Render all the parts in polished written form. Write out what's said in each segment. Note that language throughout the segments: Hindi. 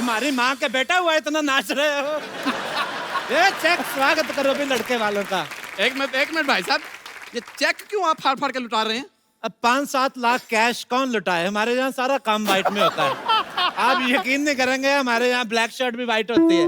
हमारी माँ के बेटा हुआ इतना नाच रहे हो। ये चेक स्वागत करो भी लड़के वालों का। एक मिनट भाई साहब, ये चेक क्यों आप फाड़ फाड़ के लुटा रहे हैं? अब 5-7 लाख कैश कौन लुटाए? हमारे यहाँ सारा काम वाइट में होता है। आप यकीन नहीं करेंगे, हमारे यहाँ ब्लैक शर्ट भी वाइट होती है।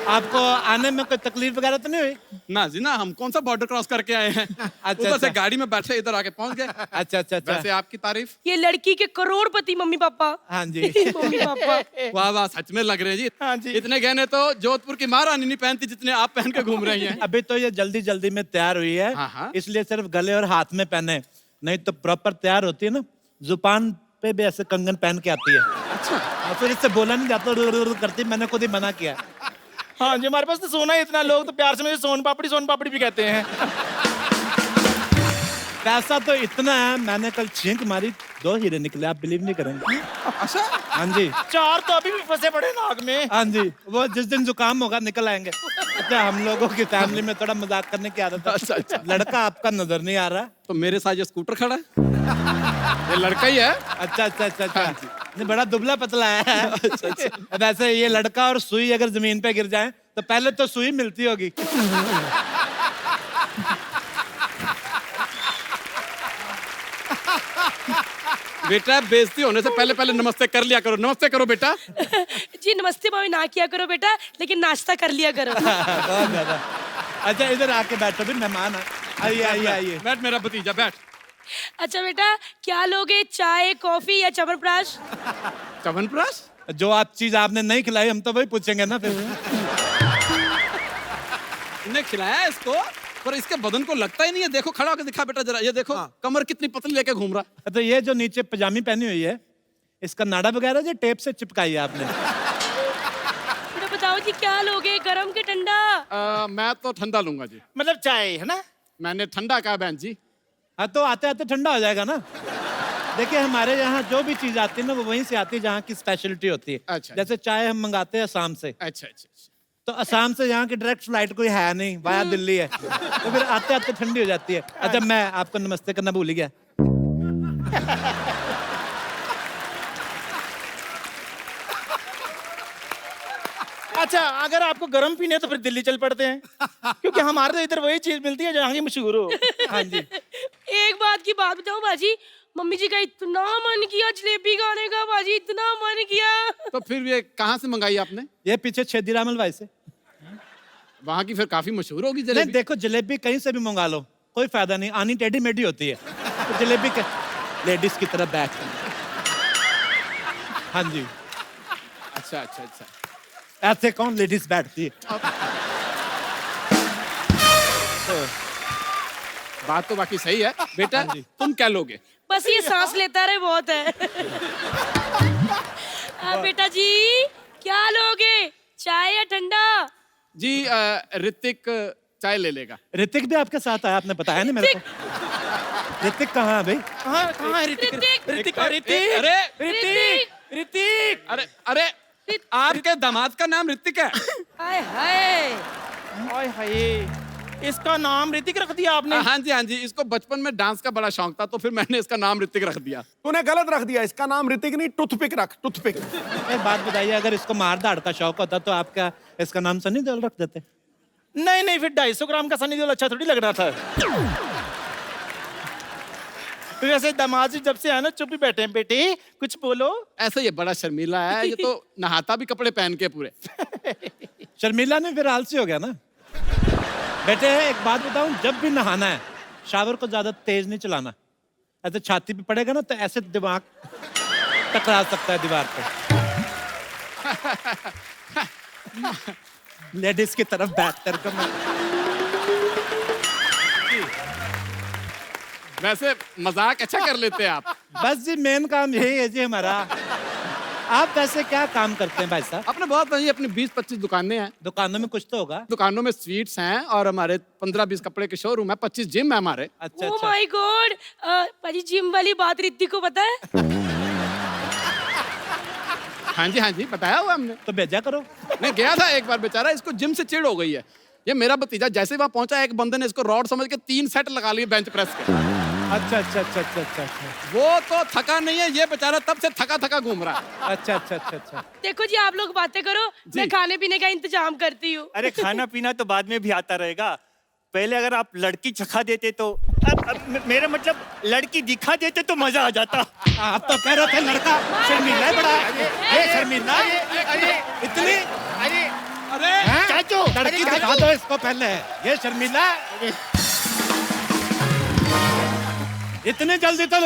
आपको आने में कोई तकलीफ वगैरह तो नहीं हुई? ना जी ना, हम कौन सा बॉर्डर क्रॉस करके आए हैं। ऊपर से गाड़ी में बैठे इधर आके पहुंच गए। अच्छा। वैसे आपकी तारीफ। ये लड़की के करोड़पति मम्मी पापा। हाँ जी। मम्मी पापा वाह वाह, सच में लग रहे हैं जी। हाँ जी। इतने गहने तो जोधपुर की महारानी नहीं पहनती जितने आप पहन के घूम रही हैं। अभी तो ये जल्दी जल्दी में तैयार हुई है, हाँ। इसलिए सिर्फ गले और हाथ में पहने, नहीं तो प्रॉपर तैयार होती है ना, जुबान पे भी ऐसे कंगन पहन के आती है। अच्छा। और फिर इससे बोला नहीं जाता, करती, मैंने खुद ही मना किया। हाँ जी, हमारे पास तो सोना ही इतना, लोग तो प्यार से मुझे सोन पापड़ी भी कहते हैं। पैसा तो इतना है, मैंने कल छींक मारी 2 हीरे निकले, आप बिलीव नहीं करेंगे। अच्छा। हाँ जी। 4 तो अभी भी फंसे पड़े नाक में। हाँ जी, वो जिस दिन जुकाम होगा निकल आएंगे। अच्छा, हम लोगों की फैमिली में थोड़ा मजाक करने की आदत है। अच्छा। लड़का आपका नजर नहीं आ रहा? तो मेरे साथ ये स्कूटर खड़ा है, ये लड़का ही है। अच्छा। नहीं, बड़ा दुबला पतला है। अब ऐसे ये लड़का और सुई अगर जमीन पे गिर जाए तो पहले तो सुई मिलती होगी। बेटा, बेइज्जती होने से पहले नमस्ते कर लिया करो। नमस्ते करो बेटा। जी नमस्ते भाभी ना किया करो बेटा, लेकिन नाश्ता कर लिया करो। बहुत ज्यादा। अच्छा, इधर आके बैठो भी, मेहमान आइए। बैठ मेरा भतीजा, बैठ। अच्छा बेटा, क्या लोगे, चाय कॉफी या च्यवनप्राश? च्यवनप्राश? जो आप चीज आपने नहीं खिलाई हम तो वही पूछेंगे ना फिर। इन्हें खिलाया इसको, पर इसके बदन को लगता ही नहीं है। देखो, खड़ा होकर दिखा बेटा जरा, ये देखो। हाँ। कमर कितनी पतली लेके घूम रहा। तो ये जो नीचे पजामी पहनी हुई है, इसका नाड़ा वगैरह जो टेप से चिपकाई है आपने? तो बताओ जी, क्या लोगे, गरम के ठंडा? मैं तो ठंडा लूंगा जी। मतलब चाय है ना? मैंने ठंडा कहा बहन जी। हाँ, तो आते आते ठंडा हो जाएगा ना। देखिए, हमारे यहाँ जो भी चीज आती है ना, वो वहीं से आती है जहाँ की स्पेशलिटी होती है। अच्छा। जैसे चाय हम मंगाते हैं असम से, अच्छा। तो असम से यहाँ की डायरेक्ट फ्लाइट कोई है नहीं, वाया दिल्ली है, तो फिर आते आते ठंडी हो जाती है। अच्छा, मैं आपको नमस्ते करना भूल ही गया। अच्छा, अगर आपको गरम पीने है तो फिर दिल्ली चल पड़ते हैं, क्योंकि हमारे तो इधर वही चीज मिलती है जहाँ की मशहूर हो। हाँ जी। एक बात की बात बताऊं बाजी, मम्मी जी का इतना मन किया जलेबी खाने का बाजी, इतना मन किया। तो फिर ये कहाँ से मंगाई आपने? ये पीछे छेदीराम हलवाई से। वहाँ की फिर काफी मशहूर होगी नहीं, जलेबी। देखो, जलेबी कहीं से भी मंगा लो, कोई फायदा नहीं, आनी टेढ़ी मेढ़ी होती है। तो जलेबी के लेडीज की तरह बैठ। हाँ जी। अच्छा। ऐसे कौन लेडीज बैठती है? बात तो बाकी सही है बेटा। तुम क्या लोगे? बस ये सांस लेता रहे बहुत है। बेटा जी, क्या लोगे, चाय या ठंडा? जी ऋतिक चाय ले लेगा। ऋतिक भी आपके साथ आया? आपने बताया नहीं मेरे को। ऋतिक कहाँ है भाई? कहाँ है ऋतिक? ऋतिक। अरे आपके दामाद का नाम ऋतिक है? हाय हाय। हाय हाय, इसका नाम ऋतिक रख दिया आपने? हाँ जी, इसको बचपन में डांस का बड़ा शौक था, तो फिर मैंने इसका नाम ऋतिक रख दिया। तूने गलत रख दिया, इसका नाम ऋतिक नहीं, टूथपिक रख, टूथपिक। एक बात बताइए, अगर इसको मार धाड़ का शौक होता तो आप क्या इसका नाम सनी देओल रख देते? नहीं, फिर 250 ग्राम का सनी देओल अच्छा थोड़ी लग रहा था। फिर ऐसे दामाद जी जब से आए ना, चुप ही बैठे हैं। बेटे कुछ बोलो। ऐसे ये बड़ा शर्मीला है, ये तो नहाता भी कपड़े पहन के पूरे। शर्मिला ने फिर आलसी हो गया ना। बेटे, एक बात बताऊं, जब भी नहाना है शावर को ज्यादा तेज नहीं चलाना। ऐसे छाती पे पड़ेगा ना तो ऐसे दिमाग टकरा सकता है दीवार पे। लेडीज की तरफ बैठ कर वैसे मजाक अच्छा कर लेते हैं आप। बस जी, मेन काम यही है जी हमारा। आप वैसे क्या काम करते हैं भाई साहब? अपने बहुत भाई, अपनी 20-25 दुकानें हैं। दुकानों में कुछ तो होगा। दुकानों में स्वीट्स हैं और हमारे 15-20 कपड़े के शोरूम है, 25 जिम है हमारे। अच्छा ओह अच्छा। माय गॉड, पाजी जिम वाली बात ऋतिक को पता है? हाँ जी, बताया हुआ हमने। तो भेजा करो। मैं गया था एक बार, बेचारा इसको जिम से चिढ़ हो गई है। ये मेरा भतीजा जैसे वहां पहुंचा, एक बंदे ने इसको रॉड समझ के 3 सेट लगा लिए बेंच प्रेस के। अच्छा अच्छा अच्छा अच्छा अच्छा अच्छा वो तो थका नहीं है, ये बेचारा तब से थका थका घूम रहा है। अच्छा अच्छा अच्छा अच्छा। देखो जी, आप लोग बातें करो, मैं खाने पीने का इंतजाम करती हूँ। अरे खाना पीना तो बाद में भी आता रहेगा, पहले अगर आप लड़की चखा देते तो। अब मेरा मतलब लड़की दिखा देते तो मजा आ जाता। आप तो कह रहे थे लड़का शर्मीला है बड़ा, ये शर्मीला है। अरे इतनी अरे अरे हैं? चाचू, लड़की अरे दिखा दो इसको पहले, ये शर्मीला है। इतने जल्दी तो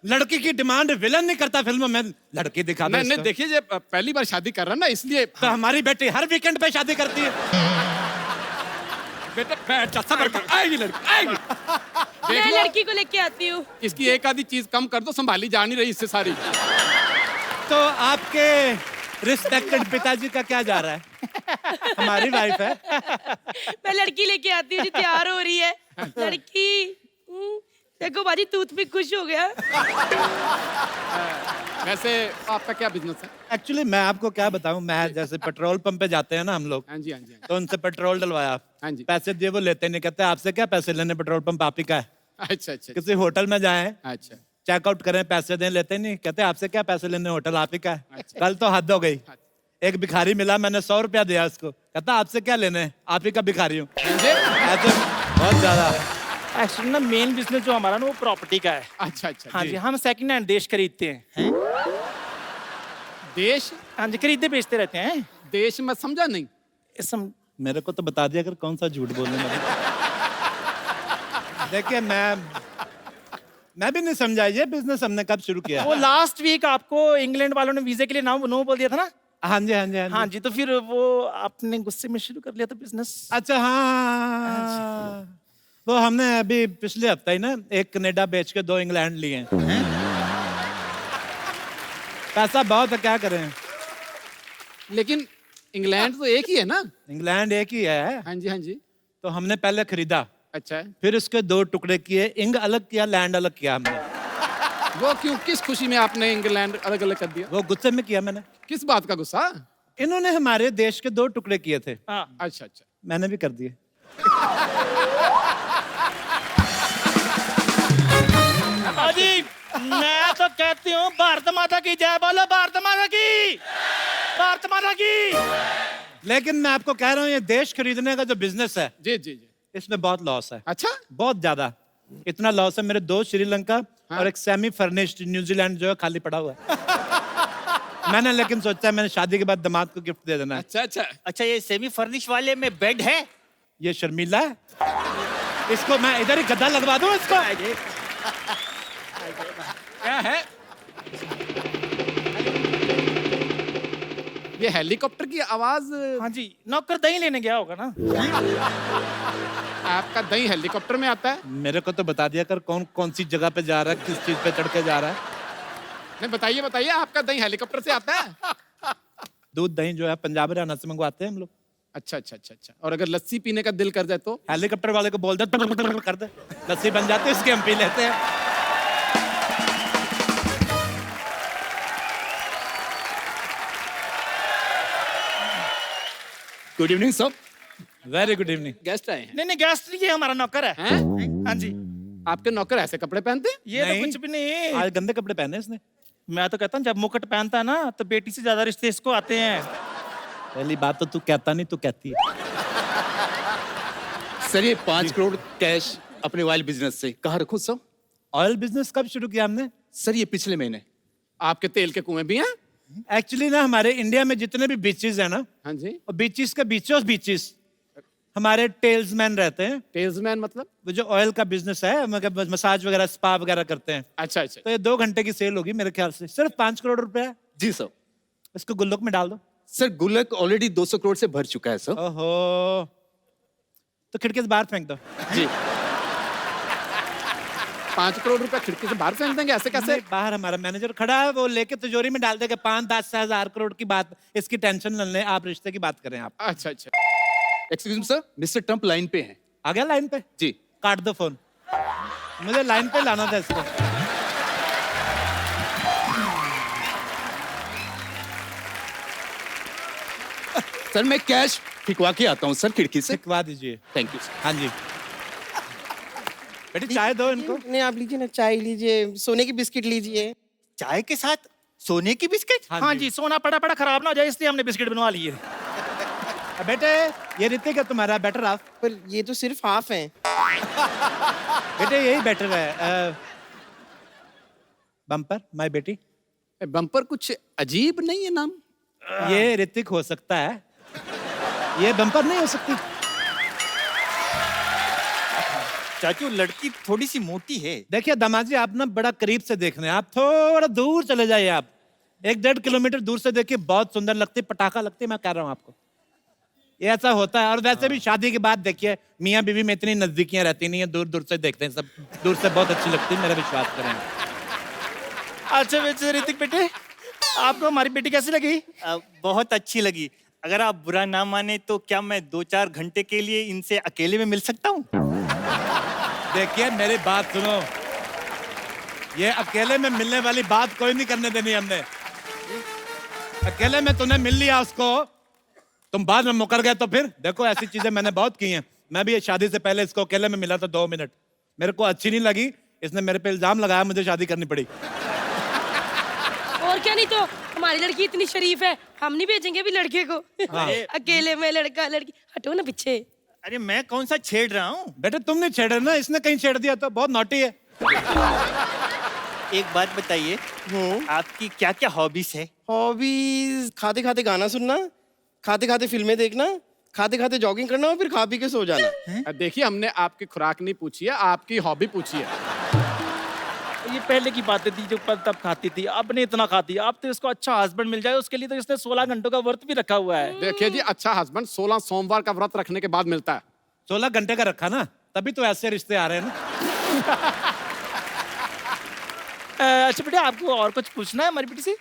लड़की की डिमांड विलन नहीं करता फिल्म में, लड़की दिखा दो नहीं नहीं, इसको। देखिए ये पहली बार शादी कर रहा है ना, इसलिए। तो हमारी बेटी हर वीकेंड पे शादी करती है। बेटा बैठ जा, सब्र कर, आएगी लड़की आएगी। मैं देख लो, लड़की को लेके आती हूँ। इसकी एक आधी चीज कम कर दो, संभाली जा नहीं रही इससे सारी। तो आपके रिस्पेक्टेड पिताजी का क्या जा रहा है? हमारी वाइफ है। मैं लड़की लेके आती हूँ जी, तैयार हो रही है लड़की। देखो बाजी, टूथपिक खुश हो गया। वैसे आपका क्या बिजनेस है? एक्चुअली मैं आपको क्या बताऊं, मैं जैसे पेट्रोल पंप पे जाते हैं ना हम लोग, हाँ जी हाँ जी तो उनसे पेट्रोल डलवाया, हाँ जी। पैसे दिए, वो लेते नहीं, कहते आपसे क्या पैसे लेने, पेट्रोल पंप आप ही का है। अच्छा अच्छा किसी होटल में जाएं, अच्छा चेकआउट करें, पैसे दें, लेते नहीं, कहते आपसे क्या पैसे लेने, होटल आप ही का है। अच्छा। कल तो हद हो गई, एक भिखारी मिला, मैंने 100 रुपया दिया उसको, कहता आपसे क्या लेने, आप ही का भिखारी हूँ। ऐसे बहुत ज्यादा। एक्चुअली ना मेन बिजनेस जो हमारा ना वो प्रॉपर्टी का है। अच्छा अच्छा। हाँ जी, हम सेकंड हैंड देश खरीदते हैं। देश? हाँ जी, खरीदते बेचते रहते हैं। देश मैं समझा नहीं। मेरे को तो बता दिया, अगर कौन सा झूठ बोलने लगे। देखिए मैं भी नहीं समझा ये बिजनेस हमने कब शुरू किया। वो लास्ट वीक आपको इंग्लैंड वालों ने वीजे के लिए नो बोल दिया था ना। हाँ जी हाँ जी हाँ जी। हाँ जी, तो फिर वो आपने गुस्से में शुरू कर लिया था बिजनेस। अच्छा हाँ, वो हमने अभी पिछले हफ्ते ही ना एक कनाडा बेच के 2 इंग्लैंड लिए हैं। पैसा बहुत है, क्या करें। लेकिन इंग्लैंड तो एक ही है ना? इंग्लैंड एक ही है। हाँ जी हाँ जी। तो हमने पहले खरीदा, अच्छा है। फिर उसके 2 टुकड़े किए, इंग अलग किया, लैंड अलग किया हमने। वो क्यों, किस खुशी में आपने इंग्लैंड अलग अलग कर दिया? वो गुस्से में किया मैंने। किस बात का गुस्सा? इन्होंने हमारे देश के 2 टुकड़े किए थे, हाँ। अच्छा अच्छा। मैंने भी कर दिए। अजी, मैं तो कहती हूँ भारत माता की जय बोलो, भारत माता की, भारत माता की। लेकिन मैं आपको कह रहा हूँ, ये देश खरीदने का जो बिजनेस है, जी जी जी। इसमें बहुत लॉस है। अच्छा। बहुत ज्यादा, इतना लॉस है, मेरे 2 श्रीलंका और एक सेमी फर्निश्ड न्यूजीलैंड जो है खाली पड़ा हुआ है। मैंने लेकिन सोचा मैंने शादी के बाद दामाद को गिफ्ट दे देना है। अच्छा अच्छा। अच्छा, ये सेमी फर्निश वाले में बेड है? ये शर्मीला है, इसको मैं इधर ही गद्दा लगवा दूं इसको। क्या है ये? हेलीकॉप्टर की आवाज? हाँ जी, नौकर दही लेने गया होगा ना। आपका दही हेलीकॉप्टर में आता है? मेरे को तो बता दिया कर कौन कौन सी जगह पे जा रहा है, किस चीज पे चढ़ के जा रहा है। नहीं बताइए बताइए, आपका दही हेलीकॉप्टर से आता है? दूध दही जो है पंजाब हरियाणा से मंगवाते हैं हम लोग। अच्छा अच्छा अच्छा अच्छा। और अगर लस्सी पीने का दिल कर जाए तो? हेलीकॉप्टर वाले को बोल दे कर दे, लस्सी बन जाती है, उसकी हम पी लेते हैं। Good evening sir. Very good evening. Guest आए हैं। नहीं गेस्ट नहीं, ये हमारा नौकर है। हैं? हाँ जी। आपके नौकर ऐसे कपड़े पहनते हैं? ये तो नहीं। कुछ भी नहीं। आज गंदे कपड़े पहने इसने। मैं तो कहता हूँ जब मुकुट पहनता है ना तो बेटी से ज्यादा रिश्ते इसको आते हैं। पहली बात तो तू कहता नहीं, तू कहती है। सर ये 5 करोड़ कैश अपने ऑयल बिजनेस से कहाँ रखूं सर? ऑयल बिजनेस कब शुरू किया हमने? सर ये पिछले महीने। आपके तेल के कुएं भी हैं? एक्चुअली ना हमारे इंडिया में जितने भी बीचेस हैं ना, हाँ जी। और बीचेस के बीचों बीचेस हमारे टेल्समैन रहते हैं। टेल्समैन मतलब? वो जो ऑयल का बिजनेस है, मतलब मसाज वगैरह, स्पा वगैरह करते हैं। अच्छा अच्छा। तो ये 2 घंटे की सेल होगी मेरे ख्याल से, सिर्फ 5 करोड़ रुपए है। जी सर। इसको गुल्लक में डाल दो। सर गुल्लक ऑलरेडी 200 करोड़ से भर चुका है सर। ओहो, तो खिड़की से बाहर फेंक दो। जी। 5 करोड़ रुपया खिड़की से बाहर फेंक देंगे? ऐसे कैसे? नहीं, बाहर हमारा मैनेजर खड़ा है, वो लेके तिजोरी में डाल देगा। 5-10 हजार करोड़ की बात, इसकी टेंशन न लें, आप रिश्ते की बात करें आप। अच्छा अच्छा। Excuse me sir, mister Trump line पे हैं। आ गया लाइन पे? जी। काट दो फोन, मुझे लाइन पे लाना था इसको। सर मैं कैश फिकवा के आता हूँ सर खिड़की से। लिखवा दीजिए। Thank you sir. हाँ जी। बेटे चाय दो इनको। नहीं आप लीजिए ना, चाय लीजिए, सोने की बिस्किट लीजिए। चाय के साथ सोने की बिस्किट? हाँ जी, सोना पड़ा पड़ा खराब ना हो जाए इसलिए हमने बिस्किट बनवा लिए। बेटे ये ऋतिक है तुम्हारा, बेटर हाफ। पर ये तो सिर्फ हाफ है। बेटे यही बेटर है। बम्पर माय बेटी। बम्पर कुछ अजीब नहीं है नाम? ये ऋतिक हो सकता है, ये बम्पर नहीं हो सकती। चाचू लड़की थोड़ी सी मोटी है। देखिए दामाद जी, आप ना बड़ा करीब से देख रहे हैं, आप थोड़ा दूर चले जाइए। आप 1-1.5 किलोमीटर दूर से देखिए, बहुत सुंदर लगती है, पटाखा लगती है, मैं कह रहा हूँ आपको। ये ऐसा होता है। और वैसे भी शादी के बाद देखिए मियाँ बीवी में इतनी नजदीकियां रहती नहीं है, दूर दूर से देखते हैं सब, दूर से बहुत अच्छी लगती है, मेरा विश्वास करें। अच्छा वैसे ऋतिक बेटे, आपको हमारी बेटी कैसी लगी? बहुत अच्छी लगी। अगर आप बुरा ना माने तो क्या मैं 2-4 घंटे के लिए इनसे अकेले में मिल सकता हूँ? देखिए मेरी बात सुनो, ये अकेले में मिलने वाली बात कोई नहीं करने देनी हमने। अकेले में तूने मिल लिया उसको, तुम बाद में मुकर गए तो फिर देखो, ऐसी चीजें मैंने बहुत की हैं। मैं भी शादी से पहले इसको अकेले में मिला था 2 मिनट, मेरे को अच्छी नहीं लगी, इसने मेरे पे इल्जाम लगाया, मुझे शादी करनी पड़ी। और क्या, नहीं तो हमारी लड़की इतनी शरीफ है, हम नहीं भेजेंगे अभी लड़के को। हाँ। अकेले में लड़का लड़की, हटो ना पीछे। अरे मैं कौन सा छेड़ रहा हूँ? बेटे तुमने छेड़ा ना, इसने कहीं छेड़ दिया तो, बहुत नॉटी है। एक बात बताइए, आपकी क्या क्या हॉबीज है? हॉबीज खाते खाते गाना सुनना, खाते खाते फिल्में देखना, खाते खाते जॉगिंग करना और फिर खा पी के सो जाना। देखिए हमने आपकी खुराक नहीं पूछी है, आपकी हॉबी पूछी है। ये पहले की बातें थी जो तब खाती थी, अब नहीं इतना खाती। अब तो इसको अच्छा हस्बैंड मिल जाए, उसके लिए तो इसने 16 घंटों का व्रत भी रखा हुआ है। देखिए जी, अच्छा हस्बैंड 16 सोमवार का व्रत रखने के बाद मिलता है। 16 घंटे का रखा ना, तभी तो ऐसे रिश्ते आ रहे हैं ना। अच्छा बेटे, आपको और कुछ पूछना है हमारी बेटी से?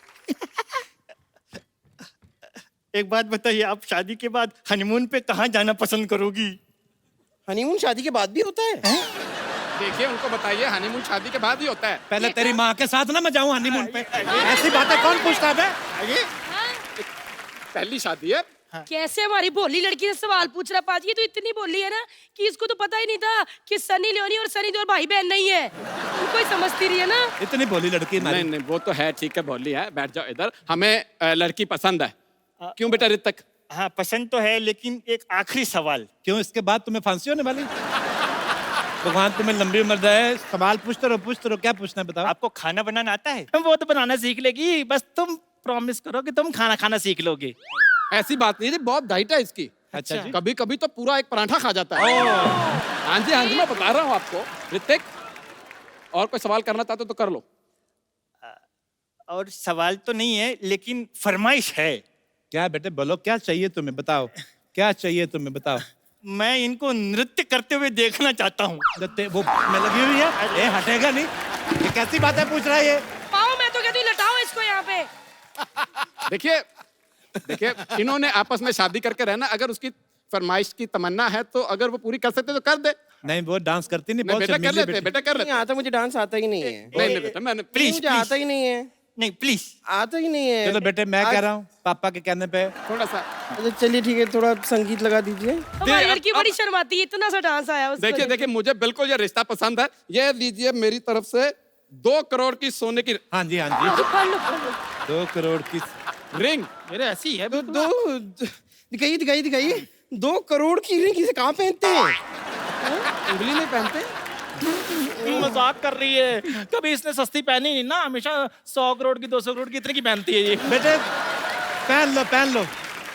एक बात बताइए, आप शादी के बाद हनीमून पे कहाँ जाना पसंद करोगी? हनीमून शादी के बाद भी होता है? देखिए उनको बताइए, हनीमून शादी के बाद ही होता है। पहले तेरी माँ के साथ ना मैं जाऊं हनीमून पे, ऐसी बातें कौन पूछता है? पहली शादी है। कैसे हमारी भोली लड़की से सवाल पूछ रहा पाजी, ये तो इतनी भोली है ना कि इसको तो पता ही नहीं था कि सनी लियोनी और सनी देओल भाई बहन नहीं है। उनको ही समझती रही है ना। इतनी भोली लड़की नहीं नहीं, वो तो है, ठीक है, भोली है, बैठ जाओ इधर। हमें लड़की पसंद है। क्यों बेटा ऋतिक? हाँ पसंद तो है, लेकिन एक आखिरी सवाल। क्यों, इसके बाद तुम्हें फांसी होने वाली? भगवान तुम्हें लंबी उम्र दे। सवाल पूछते रहो, क्या पूछना है बताओ। आपको खाना बनाना आता है? वो तो बनाना सीख लेगी, बस तुम प्रॉमिस करो कि तुम खाना खाना सीख लोगे। ऐसी बात नहीं, बहुत डाइट है इसकी। अच्छा जी। कभी कभी तो पूरा एक पराठा खा जाता है। हाँ जी हाँ जी, मैं बता रहा हूँ आपको। ऋतिक, और कोई सवाल करना चाहते हो तो कर लो। और सवाल तो नहीं है, लेकिन फरमाइश है। क्या बेटे बोलो, क्या चाहिए तुम्हें बताओ, क्या चाहिए तुम्हें बताओ। मैं इनको नृत्य करते हुए देखना चाहता हूँ। वो मैं लगी हुई है, ये हटेगा नहीं। ये कैसी बातें पूछ रहा है ये? पाओ, मैं तो कहती हूँ लटाओ इसको यहाँ पे। देखिए देखिए, इन्होंने आपस में शादी करके रहना। अगर उसकी फरमाइश की तमन्ना है तो अगर वो पूरी कर सकते तो कर दे। नहीं वो डांस करती नहीं, नहीं, बहुत बेटा कर शर्मीली लेते, बेटी। बेटा कर नहीं लेते। आता, मुझे डांस आता ही नहीं है। नहीं नहीं बेटा, मैंने प्लीज मुझे आता ही नहीं है, नहीं प्लीज। आता ही नहीं है। चलो बेटे, मैं कह रहा हूँ पापा के कहने पे। थोड़ा सा अच्छा चलिए ठीक है, थोड़ा संगीत लगा दीजिए। हमारी अब- लड़की बड़ी शर्माती है, इतना सा डांस आया उसको। देखिए देखिए, मुझे बिल्कुल ये रिश्ता पसंद है। ये लीजिए मेरी तरफ से 2 करोड़ की सोने की हाँ जी हाँ जी, फड़ लो, फड़ लो। 2 करोड़ की रिंग। मेरे ऐसी है दो दिखाइए दिखाइए दिखाइए। 2 करोड़ की रिंग इसे कहाँ पहनते हैं? उंगली नहीं पहनते। मजाक कर रही है। कभी इसने सस्ती पहनी नहीं ना, हमेशा 100 करोड़ की 200 करोड़ की इतने की पहनती है ये। बेटे पहन लो पहन लो,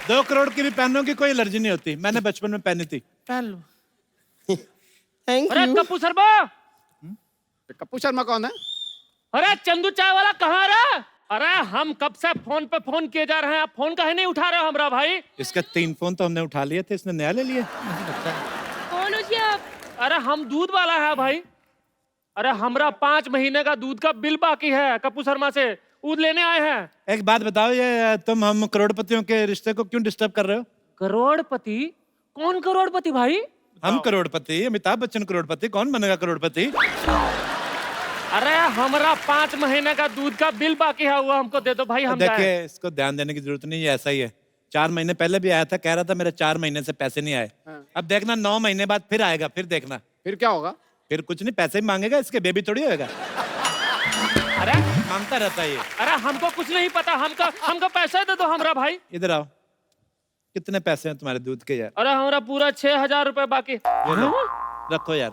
2 करोड़ की भी पहनों की कोई एलर्जी नहीं होती, मैंने बचपन में पहनी थी। पहन लो। थैंक अरे यू। कप्पू शर्मा, कप्पू शर्मा कौन है? अरे चंदू चाय वाला कहाँ रहा? अरे हम कब से फोन पे फोन किए जा रहे हैं, आप फोन काहे नहीं उठा रहे हो हमरा भाई? इसका 3 फोन तो हमने उठा लिए थे, इसने नया ले लिया। कौन हो जी आप? अरे हम दूध वाला है भाई। अरे हमरा 5 महीने का दूध का बिल बाकी है कप्पू शर्मा से, दूध लेने आए हैं। एक बात बताओ, ये तुम हम करोड़पतियों के रिश्ते को क्यों डिस्टर्ब कर रहे हो? करोड़पति? कौन करोड़पति भाई? हम करोड़पति, अमिताभ बच्चन करोड़पति, कौन बनेगा करोड़पति? अरे हमरा 5 महीने का दूध का बिल बाकी है, वो हमको दे दो भाई, हम जाएं। देखिए इसको ध्यान देने की जरूरत नहीं, ये ऐसा ही है। 4 महीने पहले भी आया था, कह रहा था मेरे 4 महीने से पैसे नहीं आए। अब देखना 9 महीने बाद फिर आएगा, फिर देखना। फिर क्या होगा? फिर कुछ नहीं, पैसे ही मांगेगा, इसके बेबी थोड़ी होएगा। अरे मांगता रहता है ये। अरे हमको कुछ नहीं पता, हमका पैसा दे दो हमरा भाई। इधर आओ, कितने पैसे हैं तुम्हारे दूध के यार? अरे हमरा पूरा 6,000 रुपए बाकी। ये लो, रखो यार।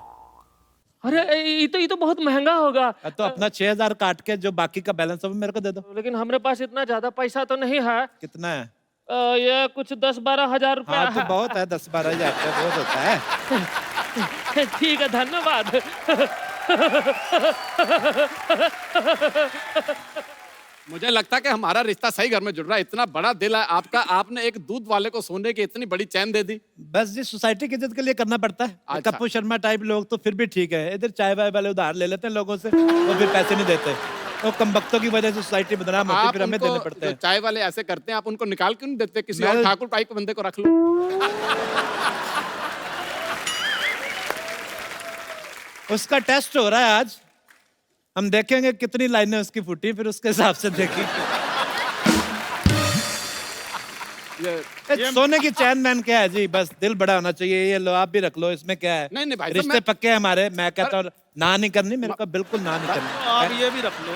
अरे ये तो बहुत महंगा होगा। तो अपना 6,000 काट के जो बाकी का बैलेंस है वो मेरे को दे दो। लेकिन हमारे पास इतना ज्यादा पैसा तो नहीं है। कितना है? ये कुछ 10-12 हजार रुपए हाँ तो है। बहुत है, 10-12 हजार रुपया बहुत होता है। ठीक है, धन्यवाद। मुझे लगता है कि हमारा रिश्ता सही घर में जुड़ रहा है। इतना बड़ा दिल है आपका, आपने एक दूध वाले को सोने की इतनी बड़ी चैन दे दी। बस जी, सोसाइटी की इज्जत के लिए करना पड़ता है। अच्छा। कप्पू शर्मा टाइप लोग तो फिर भी ठीक है, इधर चाय वाय वाले उधार ले लेते हैं लोगों से, वो फिर पैसे नहीं देते। वो कमबख्तों की वजह से सोसाइटी बदनाम होती है, आप फिर हमें उनको देने पड़ते जो हैं। चाय वाले ऐसे करते हैं, आप उनको निकाल क्यों नहीं देते? किसी मैं- और ठाकुर टाइप के बंदे को रख लो। उसका टेस्ट हो रहा है आज, हम देखेंगे कितनी लाइनें उसकी फूटी, फिर उसके हिसाब से देखेंगे। ये सोने की चैन मैन क्या है जी, बस दिल बड़ा होना चाहिए। ये लो, आप भी रख लो, इसमें क्या है? नहीं, भाई साहब, रिश्ते मैं- पक्के हैं हमारे। मैं कहता हूँ ना नहीं करनी, मेरे को बिल्कुल ना नहीं करनी। आप ये भी रख लो।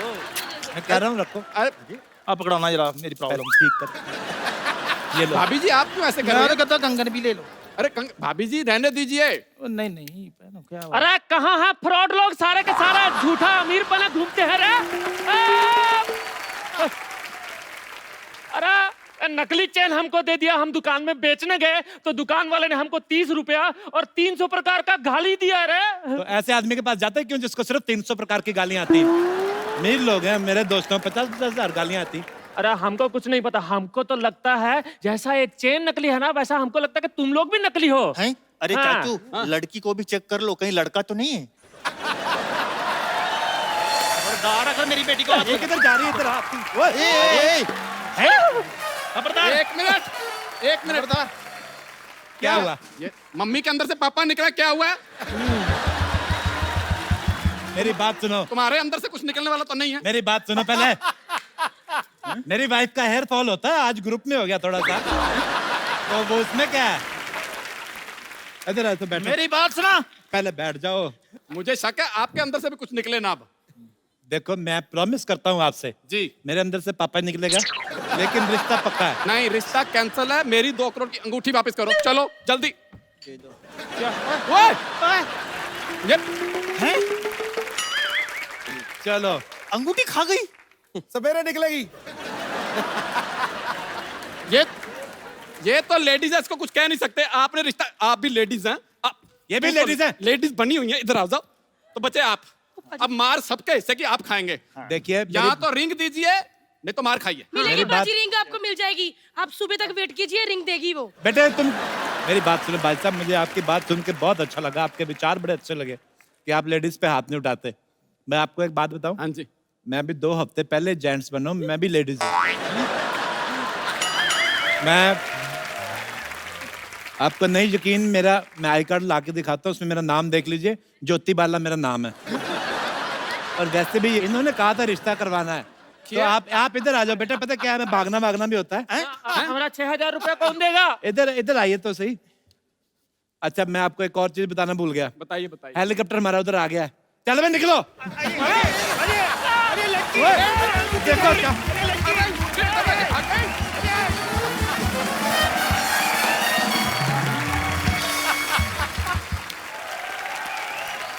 मैं कह रहा हूँ रखो। अरे आप पकड़ाना जरा मेरी प्रॉब्लम। ठीक कर। ये लो। भाभी जी, आप क्यों ऐसे कर रहे मैं हैं? कहता कंगन भी ले लो। अरे भाभी जी रहने दीजिए। नहीं नहीं पहनो, क्या हुआ? अरे कहाँ है फ्रॉड लोग, सारे के सारे झूठा अमीर बने घूमते हैं रे। अरे नकली चेन हमको दे दिया, हम दुकान में बेचने गए तो दुकान वाले ने हमको 30 रुपया और 300 प्रकार का गाली दिया रे। तो ऐसे आदमी के पास जाते क्यों जिसको सिर्फ 300 प्रकार की गालियां आती हैं? अमीर लोग हैं, मेरे दोस्तों 50-50 हजार गालियां आती। अरे हमको कुछ नहीं पता, हमको तो लगता है जैसा एक चेन नकली है ना, वैसा हमको लगता है कि तुम लोग भी नकली हो। हैं? अरे हाँ। चाचू, लड़की को भी चेक कर लो, कहीं लड़का तो नहीं है। खबरदार अगर मेरी बेटी को ये किधर जा रही है? इधर आ। खबरदार। एक मिनट। क्या हुआ? ये मम्मी के अंदर से पापा निकला, क्या हुआ? मेरी बात सुनो, तुम्हारे अंदर से कुछ निकलने वाला तो नहीं है? मेरी बात सुनो पहले। मेरी वाइफ का हेयर फॉल होता है, आज ग्रुप में हो गया थोड़ा सा, तो वो उसमें क्या है? इधर आ, तो बैठो। मेरी बात सुना। पहले बैठ जाओ। मुझे शक है आपके अंदर से भी कुछ निकले ना। अब देखो, मैं प्रॉमिस करता हूँ आपसे, जी, मेरे अंदर से पापा निकलेगा, लेकिन रिश्ता पक्का है। नहीं, रिश्ता कैंसिल है। मेरी 2 करोड़ की अंगूठी वापस करो, चलो जल्दी। ओए! ये चलो। अंगूठी खा गई। सवेरे निकलेगी। ये तो लेडीज है, इसको कुछ कह नहीं सकते। आपने रिश्ता, आप भी लेडीज हैं। ये भी ladies हैं? लेडीज बनी हुई हैं। इधर आ जाओ। तो बचे आप, अब मार सबके हिस्से की आप खाएंगे। देखिए, यहाँ तो रिंग दीजिए, नहीं तो मार खाइए। मिलेगी मेरी बात- बाजी, रिंग आपको मिल जाएगी। आप सुबह तक वेट कीजिए, रिंग देगी वो। बेटे तुम मेरी बात सुनो भाई साहब, मुझे आपकी बात सुन के बहुत अच्छा लगा, आपके विचार बड़े अच्छे लगे कि आप लेडीज पे हाथ नहीं उठाते। मैं आपको एक बात बताऊं, हाँ जी। मैं भी 2 हफ्ते पहले जेंट्स बना हूं, मैं भी लेडीज हूं। मैं आपको नहीं यकीन, मैं आई कार्ड ला के दिखाता हूँ, उसमें मेरा नाम देख लीजिए, ज्योति बाला मेरा नाम है। और वैसे भी इन्होंने कहा था रिश्ता करवाना है, तो आप इधर आ जाओ बेटा। पता क्या है, भागना भी होता है। हमारा 6,000 रुपया कौन देगा? इधर आइए तो सही। अच्छा, मैं आपको एक और चीज बताना भूल गया। बताइए। हेलीकॉप्टर हमारा उधर आ गया है। चल बे, निकलो। देखो क्या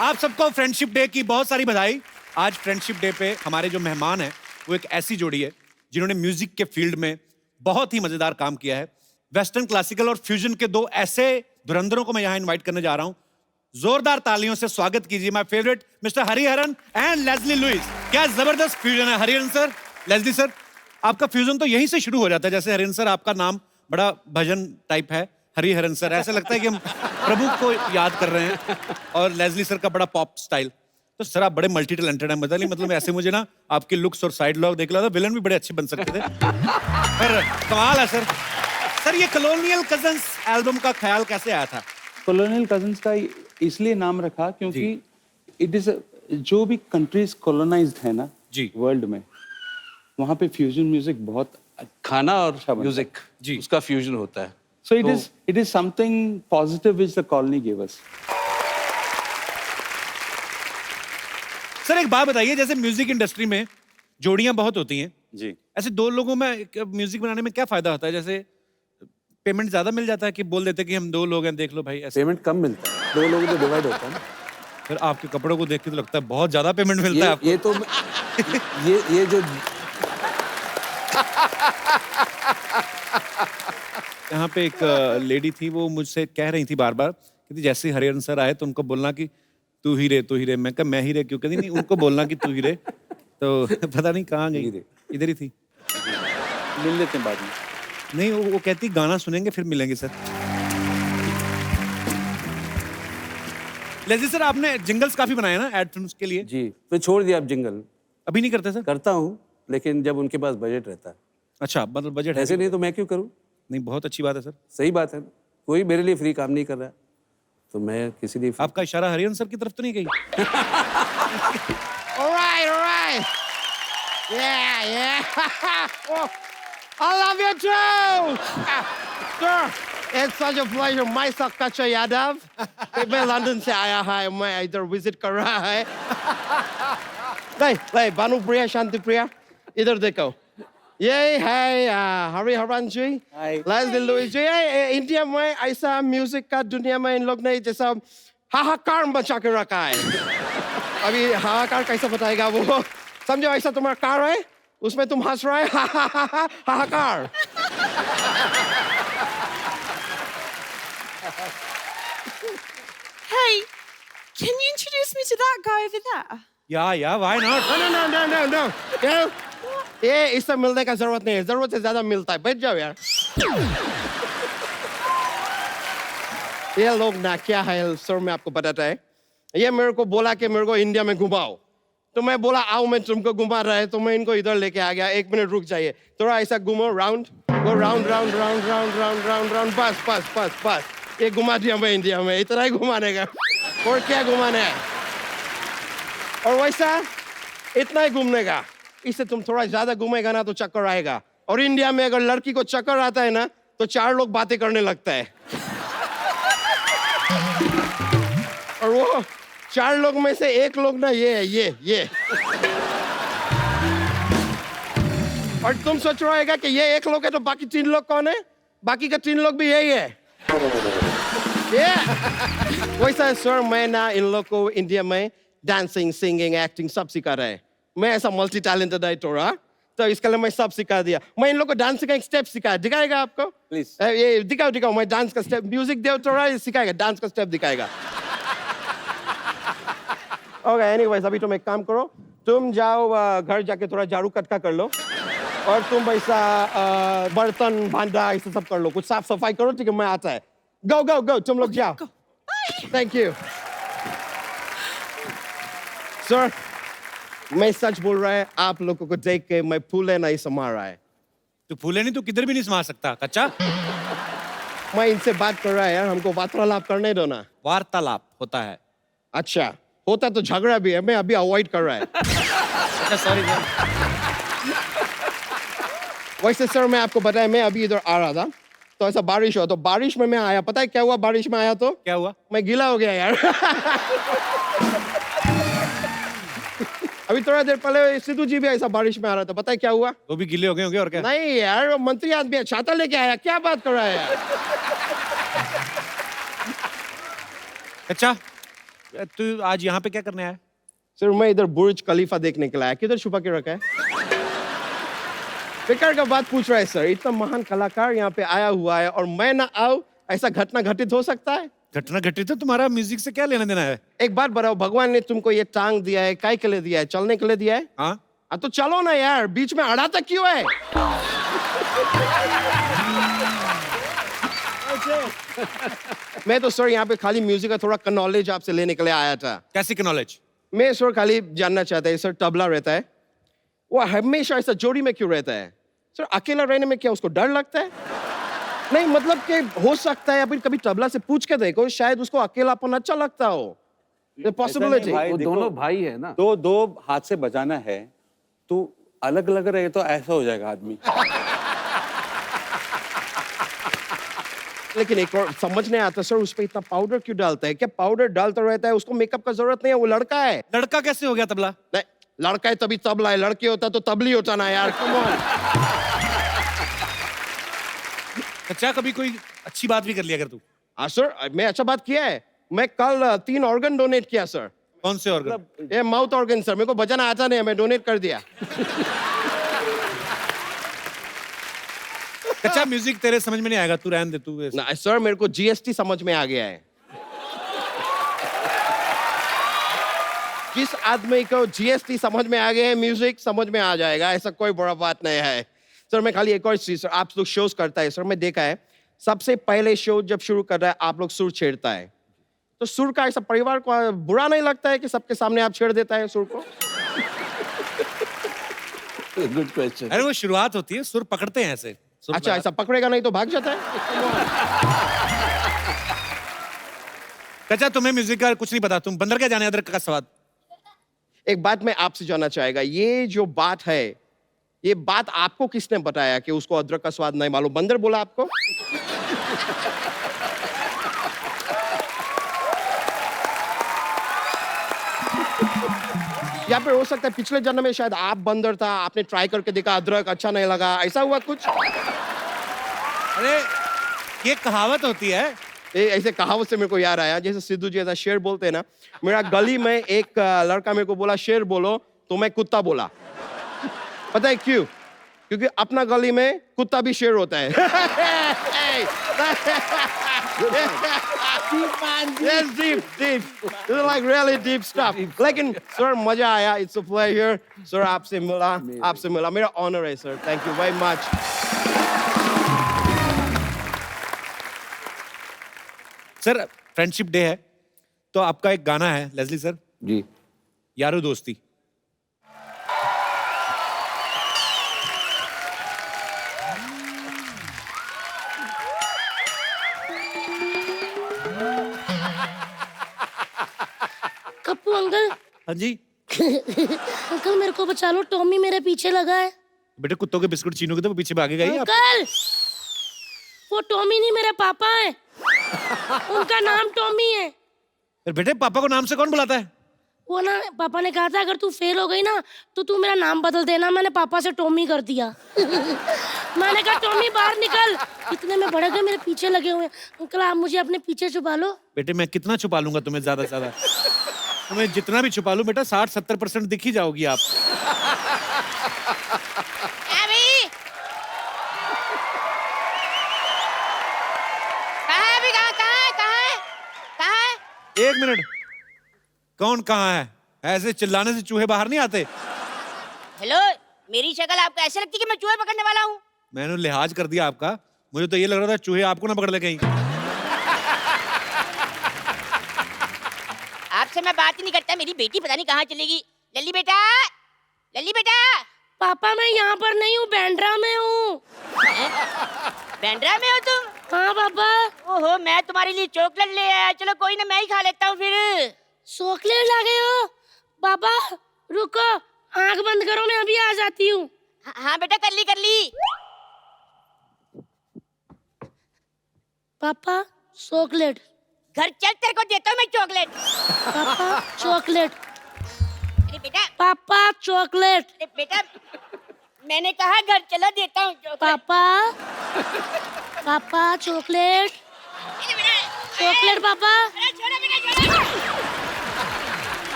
आप सबको फ्रेंडशिप डे की बहुत सारी बधाई। आज फ्रेंडशिप डे पे हमारे जो मेहमान हैं वो एक ऐसी जोड़ी है जिन्होंने म्यूजिक के फील्ड में बहुत ही मजेदार काम किया है। वेस्टर्न, क्लासिकल और फ्यूजन के 2 ऐसे धुरंधरों को मैं यहाँ इनवाइट करने जा रहा हूँ। जोरदार तालियों से स्वागत कीजिए my favourite mister Hariharan and Leslie Lewis. क्या जबरदस्त फ्यूजन है हरिहरन सर, लेस्ली सर। आपका फ्यूजन तो यहीं से शुरू हो जाता है। जैसे हरिहरन सर, आपका नाम बड़ा भजन टाइप है, हरिहरन सर, ऐसा लगता है कि हम प्रभु को याद कर रहे हैं। और लेस्ली सर का बड़ा पॉप स्टाइल। तो सर आप बड़े मल्टी टैलेंटेड हैं, मतलब ऐसे मुझे ना आपके लुक्स और साइड लॉग देख रहा था, विलन भी बड़े अच्छे बन सकते थे। पर कमाल है सर। सर ये कॉलोनियल कजन्स एल्बम का ख्याल कैसे आया था? कॉलोनियल कजन्स का इसलिए नाम रखा क्योंकि इट इज जो भी कंट्रीज कॉलोनाइज्ड है ना जी वर्ल्ड में, वहाँ पे फ्यूजन म्यूजिक बहुत खाना और म्यूजिक जी उसका फ्यूजन होता है। So it is something positive which the colony give us. Sir एक बात बताइए, जैसे म्यूजिक इंडस्ट्री में जोड़ियां बहुत होती हैं, जी। ऐसे दो लोगों में म्यूजिक बनाने में क्या फायदा होता है? जैसे पेमेंट ज्यादा मिल जाता है कि बोल देते हैं कि हम 2 लोग हैं, देख लो भाई ऐसे? पेमेंट कम मिलता है, 2 लोगों में डिवाइड होता है ना। फिर आपके कपड़ों को देख के तो लगता है बहुत ज्यादा पेमेंट मिलता है आपको। ये तो ये जो यहाँ पे एक लेडी थी, वो मुझसे कह रही थी बार बार कि जैसे ही हरिहरन सर आए तो उनको बोलना कि तू ही रे, तू ही रे। मैं कहा मैं ही रे क्यों? कहती नहीं, उनको बोलना कि तू ही रे। तो पता नहीं कहाँ गई, इधर ही थी। मिल लेते हैं बाद में। नहीं, वो कहती गाना सुनेंगे फिर मिलेंगे सर। लेजी सर, आपने जिंगल्स काफी बनाए ना एड फिल्म्स के लिए? जी, तो छोड़ दिया अब जिंगल। अभी नहीं करते सर? करता हूँ, लेकिन जब उनके पास बजट रहता है। अच्छा, मतलब बजट ऐसे नहीं तो मैं क्यों करूँ? नहीं, बहुत अच्छी बात है सर। सही बात है, कोई मेरे लिए फ्री काम नहीं कर रहा है, तो मैं किसी लिए आपका इशारा हरिहरन सर की तरफ तो नहीं गई? All right. Yeah, yeah. Oh, I love you too. Sir, it's such a pleasure. मैं सक्काचा यादव, मैं लंदन से आया है, मैं इधर विजिट कर रहा है। नहीं, भानु प्रिया, शांति प्रिया, इधर देखो। ये है हरिहरन जी, लेस्ली लुइस जी। इंडिया में ऐसा म्यूजिक का दुनिया में इन लोग ने जैसा हाहाकार मचा के रखा है। अभी हाहाकार कैसा बताएगा वो? समझो ऐसा तुम्हारा कार है, उसमें तुम हंस रहे हाहाकार। Hey, can you introduce me to that guy over there? Yeah, why not? No. ये इससे मिलने का जरूरत नहीं है, जरूरत से ज्यादा मिलता है। बैठ जाओ यार। ये लोग ना क्या है सर, मैं आपको बताता है। ये मेरे को बोला कि मेरे को इंडिया में घुमाओ, तो मैं बोला आओ मैं तुमको घुमा रहा है, तो मैं इनको इधर लेके आ गया। 1 मिनट रुक जाइए, थोड़ा ऐसा घूमो, राउंड राउंड, बस ये घुमा दिया मैं इंडिया में। इतना ही घुमाने का, और क्या घुमाने है? और वैसा इतना ही घूमने का। इससे तुम थोड़ा ज्यादा घूमेगा ना तो चक्कर आएगा। और इंडिया में अगर लड़की को चक्कर आता है ना तो 4 लोग बातें करने लगता है। और वो 4 लोग में से 1 लोग ना ये है, ये। और तुम सोच रहेगा कि ये 1 लोग है तो बाकी 3 लोग कौन है? बाकी का 3 लोग भी यही है। वैसा है सर, मैं ना इन लोग को इंडिया में डांसिंग, सिंगिंग, एक्टिंग सब सिखा रहा है। मैं ऐसा मल्टी टैलेंटेड है थोड़ा, तो इसके लिए मैं सब सिखा दिया। मैं इन लोग को डांस का एक स्टेप सिखाया, दिखाएगा आपको? प्लीज। ये दिखाओ, मैं डांस का स्टेप, म्यूजिक दे थोड़ा, सिखाएगा, डांस का स्टेप दिखाएगा। ओके, एनीवेज अभी तुम एक काम करो, तुम जाओ घर जाके थोड़ा झाड़ू कटका कर लो, और तुम ऐसा बर्तन भांडा ऐसा सब कर लो, कुछ साफ सफाई करो, ठीक है? मैं आता है। गो, तुम लोग जाओ। Thank you sir. मैं सच बोल रहा है, आप लोगों को देख के मैं फूले नहीं समा रहा है। तो फूले नहीं तो किधर भी नहीं समा सकता कच्चा। मैं इनसे बात कर रहा है यार, हमको वार्तालाप करने दो ना। वार्तालाप होता है? अच्छा, होता तो झगड़ा भी है, मैं अभी अवॉइड कर रहा है। अच्छा सॉरी सर। वैसे सर मैं आपको बताया, मैं अभी इधर आ रहा था तो ऐसा बारिश हुआ, तो बारिश में मैं आया, पता है क्या हुआ? बारिश में आया तो क्या हुआ? मैं गीला हो गया यार। अभी थोड़ा देर पहले सिद्धू जी भी ऐसा बारिश में आ रहा था, पता है क्या हुआ? वो भी गिले हो गए होंगे और क्या? नहीं यार, वो मंत्री आदमी है, छाता लेके आया, क्या बात कर रहा है यार? अच्छा, तू आज यहाँ पे क्या करने आया? सर मैं इधर बुर्ज खलीफा देखने के लिए आया। किधर छुपा के रखा है? बेकार का बात पूछ रहा है सर, इतना महान कलाकार यहाँ पे आया हुआ है और मैं ना आऊं, ऐसा घटना घटित हो सकता है? घटना घटित तो तुम्हारा म्यूजिक से क्या लेना देना है? एक बात बताओ, भगवान ने तुमको ये टांग दिया है, काय के लिए दिया है? चलने के लिए दिया है? हाँ तो चलो ना यार, बीच में अड़ा तक क्यों है? मैं तो सर यहाँ पे खाली म्यूजिक का थोड़ा नॉलेज आपसे लेने के लिए आया था। कैसी नॉलेज? मैं सर खाली जानना चाहता है, सर तबला रहता है, वो हमेशा ऐसा जोड़ी में क्यों रहता है? सर अकेला रहने में क्या उसको डर लगता है? नहीं मतलब कि हो सकता है अभी कभी तबला से पूछ के देखो, शायद उसको अकेलापन अच्छा लगता हो। पॉसिबिलिटी। वो दोनों भाई है ना, तो 2 हाथ से बजाना है, तो अलग अलग रहे तो ऐसा हो जाएगा आदमी। लेकिन एक और समझ नहीं आता सर, उस पे इतना पाउडर क्यों डालता है? क्या पाउडर डालता रहता है? उसको मेकअप का जरूरत नहीं है, वो लड़का है। लड़का कैसे हो गया तबला? नहीं, लड़का है तभी तबला है, लड़की होता तो तबली होता ना यार, कम ऑन। अच्छा, कभी कोई अच्छी बात भी कर लिया कर तू? हाँ सर, मैं अच्छा बात किया है। मैं कल 3 ऑर्गन डोनेट किया सर। कौन से ऑर्गन? ये माउथ ऑर्गन सर, मेरे को बजाना आता नहीं है, मैं डोनेट कर दिया। अच्छा, म्यूजिक तेरे समझ में नहीं आएगा, तू रहने दे, तू ऐसे। ना सर, मेरे को जीएसटी समझ में आ गया है। जिस आदमी को जीएसटी समझ में आ गया है, म्यूजिक समझ में आ जाएगा, ऐसा कोई बड़ा बात नहीं है सर। मैं खाली एक और चीज सर, आप लोग शोज करता है सर, मैं देखा है सबसे पहले शो जब शुरू कर रहा है आप लोग सुर छेड़ता है, तो सुर का ऐसा परिवार को बुरा नहीं लगता है कि सबके सामने आप छेड़ देता है सुर को? Good question. अरे वो शुरुआत होती है, सुर पकड़ते हैं ऐसे। सुर अच्छा, लगा- ऐसा पकड़ेगा नहीं तो भाग जाता है। अच्छा, तुम्हें म्यूजिक का कुछ नहीं पता, तुम बंदर क्या जाने अदरक का स्वाद। एक बात मैं आपसे जानना चाहेगा, ये जो बात है, ये बात आपको किसने बताया कि उसको अदरक का स्वाद नहीं मालूम? बंदर बोला आपको? या फिर हो सकता है पिछले जन्म में शायद आप बंदर था, आपने ट्राई करके देखा, अदरक अच्छा नहीं लगा, ऐसा हुआ कुछ? अरे ये कहावत होती है। ऐसे कहावत से मेरे को याद आया, जैसे सिद्धू जी ऐसा शेर बोलते हैं ना, मेरा गली में एक लड़का मेरे को बोला शेर बोलो, तो मैं कुत्ता बोला। पता है क्यों? क्योंकि अपना गली में कुत्ता भी शेर होता है। Yes, deep. This is like really deep stuff. लेकिन सर मजा आया, it's a pleasure. सर आपसे मिला, मेरा ऑनर है sir, thank you very much. Sir, friendship day है, तो आपका एक गाना है लेस्ली सर, जी। यारो दोस्ती। कप्पू अंकल। हाँ जी। अंकल मेरे को बचा लो, टॉमी मेरे पीछे लगा है। बेटे, कुत्तों के बिस्कुट छीनोगे तो वो पीछे भागेगा ही। अंकल, वो टॉमी नहीं, मेरे पापा है। उनका नाम टॉमी है। फिर बेटे, पापा को नाम से कौन बुलाता है? वो ना, पापा ने कहा था अगर तू फेल हो गई ना तो तू मेरा नाम बदल देना। मैंने पापा से टॉमी कर दिया। मैंने कहा टॉमी बाहर निकल, इतने में बड़े गए मेरे पीछे लगे हुए। अंकल आप मुझे अपने पीछे छुपा लो। बेटे, मैं कितना छुपा लूंगा तुम्हें, ज्यादा से ज्यादा। तुम्हें जितना भी छुपा लूं बेटा, 60-70% दिख ही जाओगी आप। एक मिनट, कौन कहाँ है? ऐसे चिल्लाने से चूहे बाहर नहीं आते। हेलो, मेरी शक्ल आपको ऐसे लगती कि मैं चूहे पकड़ने वाला हूँ? मैंने लिहाज कर दिया आपका, मुझे तो ये लग रहा था चूहे आपको ना पकड़ ले कहीं। आपसे मैं बात ही नहीं करता, मेरी बेटी पता नहीं कहाँ चलेगी। लल्ली बेटा, लल्ली बेटा। पापा मैं यहाँ पर नहीं हूँ, बैंड्रा में हूँ। बैंड्रा में हो तुम? हाँ पापा। ओहो, मैं तुम्हारे लिए चॉकलेट ले आया। चलो कोई ना, मैं ही खा लेता हूँ फिर। चॉकलेट ला गए हो? पापा रुको, आंख बंद करो, मैं अभी आ जाती हूँ। हाँ बेटा, कर ली कर ली। पापा चॉकलेट। घर चल, तेरे को देता हूँ मैं चॉकलेट। पापा चॉकलेट। अरे बेटा। पापा चॉकलेट। अरे बेटा, मैंने कहा घर चलो, देता हूँ चॉकलेट। पापा, पापा चॉकलेट। चॉकलेट पापा।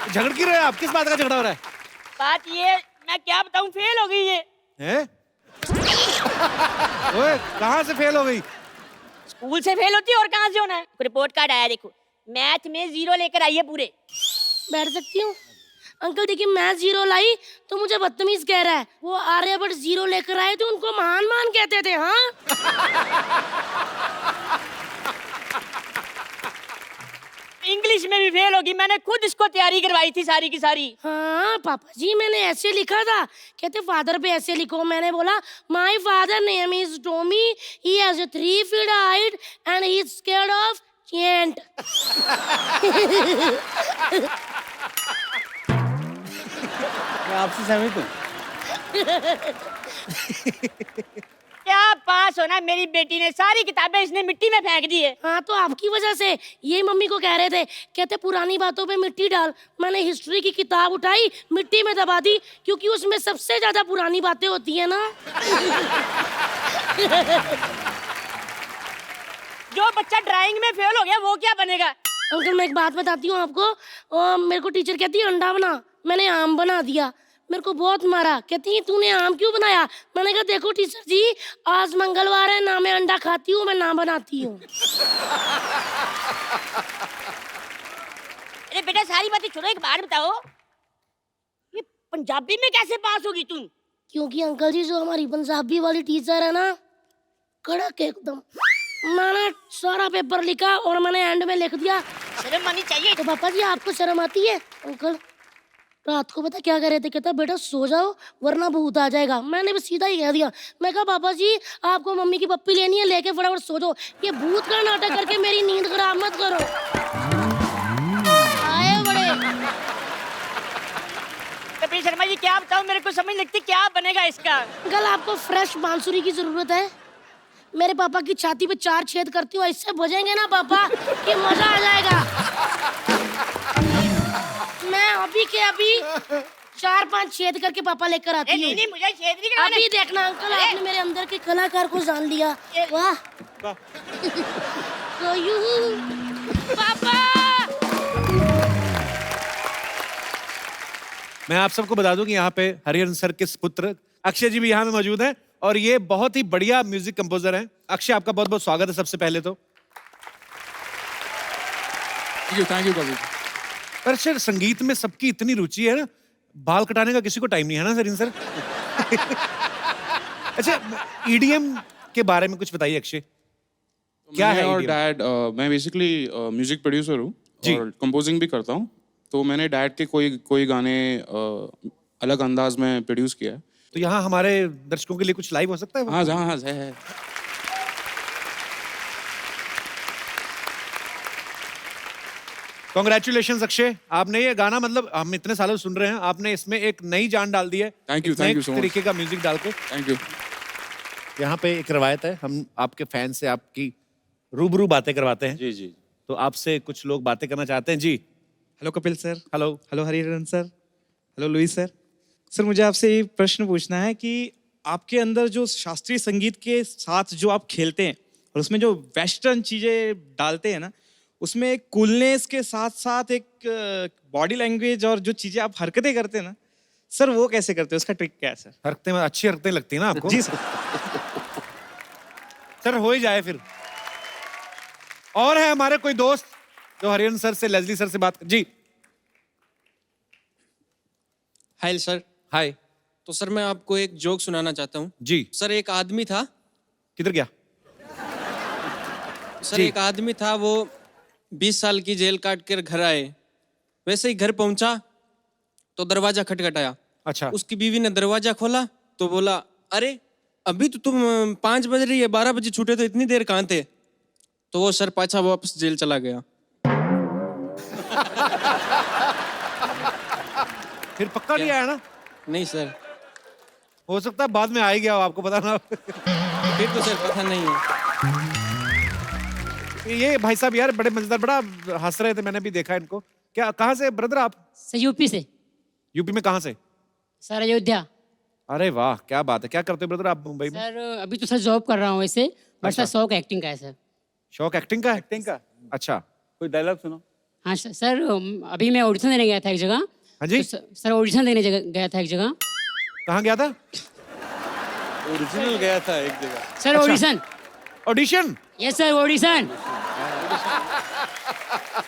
झगड़ क्यों रहे हैं आप? किस बात का झगड़ा हो रहा है? बात ये, मैं क्या बताऊँ, फेल हो गई ये। हैं? ओए, कहाँ से फेल हो गई? स्कूल से फेल होती है और कहाँ से होना है? रिपोर्ट कार्ड आया देखो, मैथ में 0 लेकर आई है पूरे। बैठ सकती हूँ? अंकल देखिए, मैं 0 लाई तो मुझे बदतमीज कह रहा है। वो आर्यभट्ट 0 लेकर आए तो उनको महान मान कहते थे। हाँ इंग्लिश में भी फेल होगी, मैंने खुद इसको तैयारी करवाई थी सारी की सारी। हाँ पापा जी, मैंने ऐसे लिखा था, कहते फादर पे ऐसे लिखो। मैंने बोला my father name is Tommy, he has a 3 feet height and he is scared of giant. मैं आपसे सहमत हूँ। क्या पास होना, मेरी बेटी ने सारी किताबें इसने मिट्टी में फेंक दी है। हाँ तो आपकी वजह से, ये मम्मी को कह रहे थे, कहते पुरानी बातों पे मिट्टी डाल। मैंने हिस्ट्री की किताब उठाई, मिट्टी में दबा दी, क्योंकि उसमें सबसे ज्यादा पुरानी बातें होती है ना। जो बच्चा ड्राइंग में फेल हो गया वो क्या बनेगा? अंकल मैं एक बात बताती हूँ आपको, मेरे को टीचर कहती है अंडा बना, मैंने आम बना दिया, मेरे को बहुत मारा, कहती है तूने आम क्यों बनाया? मैंने कहा देखो टीचर जी, आज मंगलवार है, ना मैं अंडा खाती हूँ, मैं ना बनाती हूँ। अरे बेटा सारी बातें छोड़ो, एक बात बताओ, ये पंजाबी में कैसे पास होगी तुम? क्योंकि अंकल जी जो हमारी पंजाबी वाली टीचर है ना, कड़क एकदम, मैंने सारा पेपर लिखा और मैंने एंड में लिख दिया। शर्म आनी चाहिए। तो पापा जी आपको शर्म आती है? अंकल रात को पता क्या कह रहे थे, कहता बेटा सो जाओ वरना भूत आ जाएगा। मैंने भी सीधा ही कह दिया, मैं कहा पापा जी आपको मम्मी की पप्पी लेनी है, लेके फटाफट सो जाओ, ये भूत का नाटक करके मेरी नींद खराब मत करो। आए बड़े। कपिल शर्मा जी क्या बताओ, मेरे को समझ लगती क्या बनेगा इसका। अंकल आपको फ्रेश बांसुरी की जरूरत है, मेरे पापा की छाती पे 4 छेद करती हूँ, इससे बजेंगे ना पापा कि मजा आ जाएगा। मैं अभी के अभी 4-5 छेद करके पापा लेकर आती हूँ। नहीं मुझे छेद नहीं करवाने। अभी देखना अंकल, आपने मेरे अंदर के कलाकार को जान लिया। वाह पापा। मैं आप सबको बता दूं कि यहाँ पे हरिहरन सर के पुत्र अक्षय जी भी यहाँ में मौजूद हैं और ये बहुत ही बढ़िया म्यूजिक कंपोजर हैं। अक्षय आपका बहुत बहुत स्वागत है सबसे पहले तो। Thank you Kapil. पर सर संगीत में सबकी इतनी रुचि है ना, बाल कटाने का किसी को टाइम नहीं है ना सर इन सर। अच्छा ईडीएम के बारे में कुछ बताइए अक्षय, क्या है और EDM? डैड मैं बेसिकली म्यूजिक प्रोड्यूसर हूँ और कंपोजिंग भी करता हूँ, तो मैंने डैड के कोई गाने अलग अंदाज में प्रोड्यूस किया है। तो यहाँ हमारे दर्शकों के लिए कुछ लाइव हो सकता है? हाँ हाँ है। कॉन्ग्रेचुलेशंस अक्षय, आपने ये गाना मतलब हम इतने सालों से सुन रहे हैं, आपने इसमें एक नई जान डाल दी है। Thank you so much. तरीके का म्यूजिक डाल के थैंक यू। यहाँ पे एक रवायत है, हम आपके फैन से आपकी रूबरू बातें करवाते हैं। जी जी। तो आपसे कुछ लोग बातें करना चाहते हैं जी। Hello Kapil sir. Hello. Hello Hariharan sir. Hello Louis sir. Sir मुझे आपसे ये प्रश्न पूछना है कि आपके अंदर जो शास्त्रीय संगीत के साथ जो आप खेलते हैं और उसमें जो वेस्टर्न चीजें डालते हैं ना, उसमें एक कूलनेस के साथ साथ एक बॉडी लैंग्वेज और जो चीजें आप हरकतें करते हैं ना सर, वो कैसे करते हैं? उसका ट्रिक क्या है सर? हरकतें अच्छी हरकतें लगती है ना आपको? जी सर। सर हो ही जाए फिर। और है हमारे कोई दोस्त जो हरिहरन सर से, लेस्ली सर से बात जी। Hi sir. हाय। तो सर मैं आपको एक जोक सुनाना चाहता हूँ जी। सर एक आदमी था। किधर गया? सर एक आदमी था, वो 20 साल की जेल काट कर घर आए, वैसे ही घर पहुंचा तो दरवाजा खटखटाया। अच्छा। उसकी बीवी ने दरवाजा खोला तो बोला, अरे अभी तो तुम 5 बज रही है, 12 बजे छूटे तो इतनी देर कहाँ थे? तो वो सर पाछा वापस जेल चला गया। फिर पक्का नहीं आया ना? नहीं सर। हो सकता है बाद में आ ही गया हो, आपको पता ना। फिर तो सर पता नहीं है। ये भाई साहब यार बड़े मजेदार, बड़ा हंस रहे थे, मैंने भी देखा इनको। क्या कहाँ से ब्रदर आप? सर यूपी से। यूपी में कहाँ से? सर अयोध्या। अरे वाह क्या बात है। क्या करते हो ब्रदर आप मुंबई में? सर अभी तो सर जॉब कर रहा हूँ वैसे, बट सर शौक एक्टिंग का है सर। शौक एक्टिंग का? एक्टिंग का अच्छा, कोई डायलॉग सुनो। हाँ सर अभी मैं ऑडिशन देने गया था एक जगह। हाँ जी। तो सर ऑडिशन देने गया था एक जगह। कहाँ गया था? ओरिजिनल गया था एक जगह। Sir audition. Audition? Yes sir audition.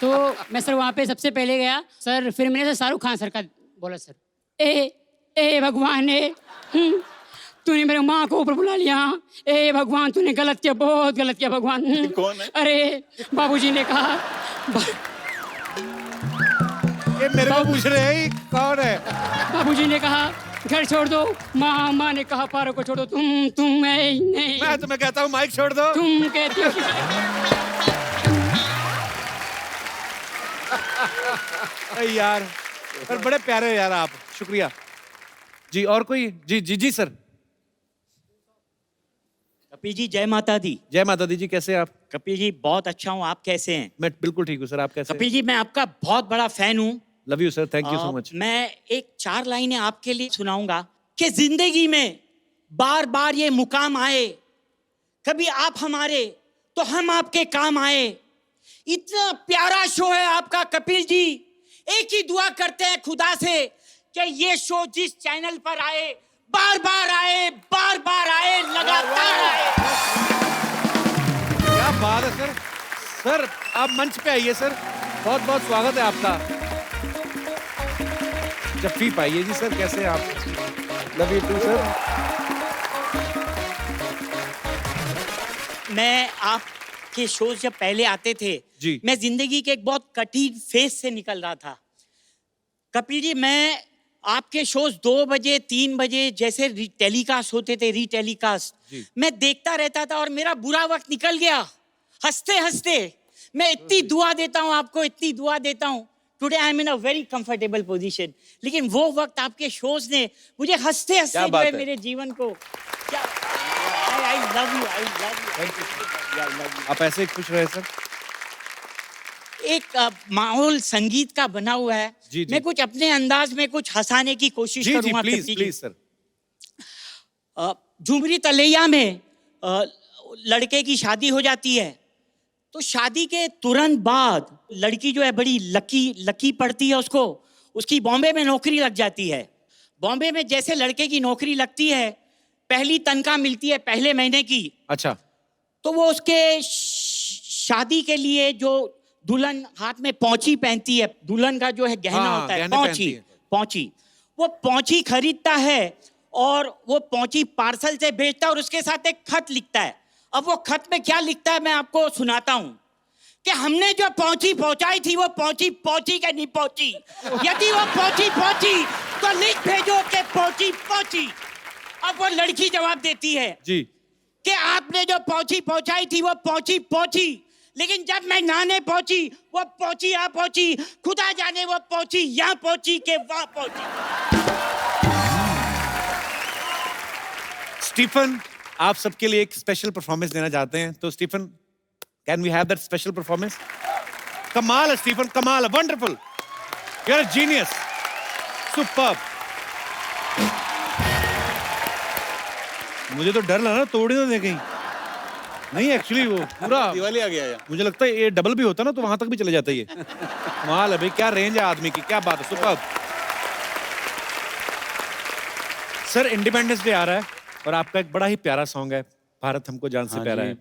तो मैं सर वहाँ पे सबसे पहले गया सर, फिर मैंने सर शाहरुख खान सर का बोला, सर ए भगवान तूने मेरे माँ को ऊपर बुला लिया, ए भगवान तूने गलत किया, बहुत गलत किया भगवान। कौन है? अरे बाबूजी ने कहा ये मेरे को पूछ रहे हैं कौन है? बाबूजी ने कहा घर छोड़ दो, माँ ने कहा पारो को छोड़ दो, तुम नहीं। मैं तुम्हें कहता हूँ माइक छोड़ दो। तुम कहती हो। यार पर बड़े प्यारे हो यार आप, शुक्रिया जी। और कोई? जी जी जी सर। कपिल जी जय माता दी। जय माता दी जी, कैसे आप? कपिल जी बहुत अच्छा हूँ, आप कैसे हैं? मैं बिल्कुल ठीक हूँ सर, आप कैसे? कपिल जी मैं आपका बहुत बड़ा फैन हूँ। Love you sir, thank you so much. मैं एक 4 लाइनें आपके लिए सुनाऊंगा कि जिंदगी में बार बार ये मुकाम आए, कभी आप हमारे तो हम आपके काम आए। इतना प्यारा शो है आपका कपिल जी, एक ही दुआ करते हैं खुदा से कि ये शो जिस चैनल पर आए बार बार आए, बार बार आए, लगातार आए। क्या बात है सर। सर आप मंच पे आइए सर, बहुत बहुत स्वागत है आपका। जफीप आइए जी सर, कैसे हैं आप? Love you too sir. मैं आपके शोज जब पहले आते थे जी, मैं जिंदगी के एक बहुत कठिन फेज से निकल रहा था। कपिल जी मैं आपके शोज 2 बजे 3 बजे जैसे टेलीकास्ट होते थे, रीटेलीकास्ट, मैं देखता रहता था और मेरा बुरा वक्त निकल गया हंसते हंसते। मैं इतनी दुआ देता हूँ आपको, इतनी दुआ देता हूँ। Today I am in a very comfortable position, लेकिन वो वक्त आपके शोज ने मुझे हंसते हंसते जो है मेरे जीवन को क्या I love you, I love you. आप ऐसे खुश रहे सर। एक माहौल संगीत का बना हुआ है। जी, जी। मैं कुछ अपने अंदाज में कुछ हंसाने की कोशिश करूंगा। Please please sir. Jhumri Telaiya में लड़के की शादी हो जाती है, तो शादी के तुरंत बाद लड़की जो है बड़ी लकी पड़ती है उसको, उसकी बॉम्बे में नौकरी लग जाती है। बॉम्बे में जैसे लड़के की नौकरी लगती है, पहली तनख्वाह मिलती है पहले महीने की। अच्छा। तो वो उसके शादी के लिए जो दुल्हन हाथ में पौंची पहनती है, दुल्हन का जो है गहना होता है, पौंची, वो पौंची खरीदता है और वो पौंची पार्सल से भेजता है और उसके साथ एक खत लिखता है। अब वो खत में क्या लिखता है मैं आपको सुनाता हूँ कि हमने जो पौंची पहुंचाई थी वो पौंची पहुंची के नहीं पहुंची। यदि वो पहुंची तो लिख भेजो कि पहुंची। अब वो लड़की जवाब देती है जी कि आपने जो पौंची पहुंचाई थी वो पहुंची, लेकिन जब मैं नहाने पहुंची वो पहुंची यहाँ पहुंची, खुदा जाने वो पहुंची यहाँ पहुंची के वहां पहुंची। स्टीफन, आप सबके लिए एक स्पेशल परफॉर्मेंस देना चाहते हैं, तो Stephen can we have that special performance? कमाल है स्टीफन, कमाल है, wonderful, you are a genius, superb. मुझे तो डर लगा ना तोड़ ही ना दे कहीं। नहीं एक्चुअली वो पूरा दिवाली आ गया यार। मुझे लगता है ये डबल भी होता ना तो वहां तक भी चले जाता है ये। कमाल है भाई, क्या रेंज है आदमी की, क्या बात है, सुपर्ब। सर इंडिपेंडेंस डे आ रहा है और आपका एक बड़ा ही प्यारा सॉन्ग है, भारत हमको जान से प्यारा है।